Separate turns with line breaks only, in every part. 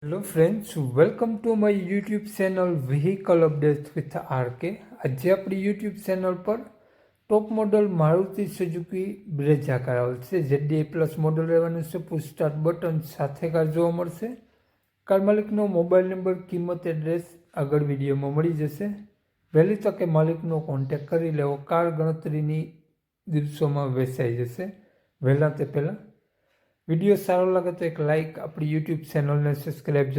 Hello friends, welcome to my YouTube channel vehicle updates with RK. આજે આપણી YouTube channel પર top model Maruti Suzuki Brezza car આવેલ છે. ZDI plus model રહેવાનું છે. પુશ સ્ટાર્ટ બટન સાથે કાર જોવા મળશે. કાર માલિકનો મોબાઈલ નંબર, કિંમત, એડ્રેસ આગળ વિડીયોમાં મળી જશે. વહેલી તકે માલિકનો કોન્ટેક કરી લેવો. કાર ગણતરીની દિવસોમાં વેચાઈ જશે વહેલા તે પહેલાં. વિડીયો સારો લાગે તો એક લાઇક, આપણી યુટ્યુબ ચેનલને સબસ્ક્રાઈબ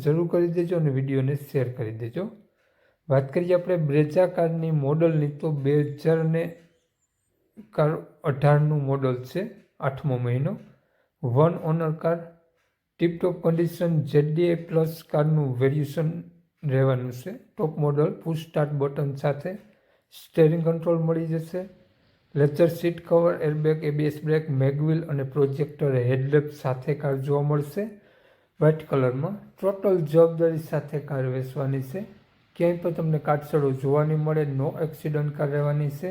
જરૂર કરી દેજો અને વિડીયોને શેર કરી દેજો. વાત કરીએ આપણે બ્રેઝા કારની મોડલની, તો 2018નું મોડલ છે, 8મો મહિનો, 1 owner car, tiptop condition, ZDI plus કારનું વેરિએશન રહેવાનું છે. Top model, push start button સાથે, સ્ટેરિંગ કંટ્રોલ મળી જશે, leather seat cover, airbag, ABS brake, mag wheel અને પ્રોજેક્ટર હેડલેમ્પ સાથે કાર જોવા મળશે વ્હાઇટ કલરમાં. ટોટલ જવાબદારી સાથે કાર વેચવાની છે. ક્યાંય પણ તમને કાટછડો જોવા નહીં મળે. નો એક્સિડન્ટ કાર રહેવાની છે.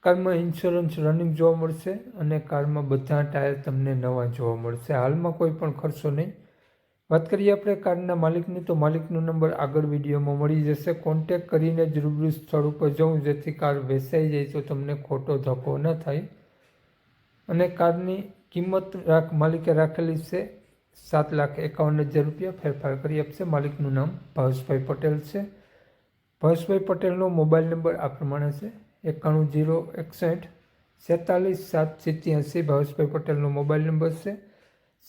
કારમાં ઇન્સ્યોરન્સ રનિંગ જોવા મળશે અને કારમાં બધા ટાયર તમને નવા જોવા મળશે. હાલમાં કોઈ પણ ખર્ચો નહીં. વાત કરીએ આપણે કારના માલિકની, તો માલિકનો નંબર આગળ વિડીયોમાં મળી જશે. કોન્ટેક કરીને જ રૂબરૂ સ્થળ ઉપર જવું, જેથી કાર વેચાઈ જાય તો તમને ખોટો ધક્કો ન થાય. અને કારની કિંમત માલિકે રાખેલી છે 7,51,000 રૂપિયા. ફેરફાર કરી આપશે. માલિકનું નામ ભાવેશભાઈ પટેલ છે. ભાવેશભાઈ પટેલનો મોબાઈલ નંબર આ પ્રમાણે છે: 91 061 46 787. ભાવેશભાઈ પટેલનો મોબાઈલ નંબર છે.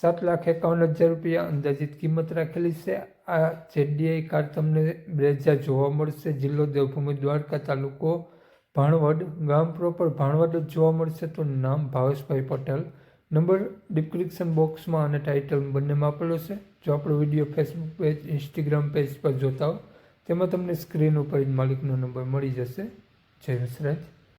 7,51,000 રૂપિયા અંદાજિત કિંમત રાખેલી છે. આ ZDI કાર તમને બ્રેઝા જોવા મળશે. જિલ્લો દેવભૂમિ દ્વારકા, તાલુકો ભાણવડ, ગામ પ્રોપર ભાણવડ જ જોવા મળશે. તો નામ ભાવેશભાઈ પટેલ. નંબર ડિસ્ક્રિપ્શન બોક્સમાં અને ટાઇટલ બંનેમાં આપેલો છે. જો આપણો video Facebook page, Instagram page પર જોતા હો, તેમાં તમને સ્ક્રીન ઉપર માલિકનો નંબર મળી જશે. જય વસરાજ.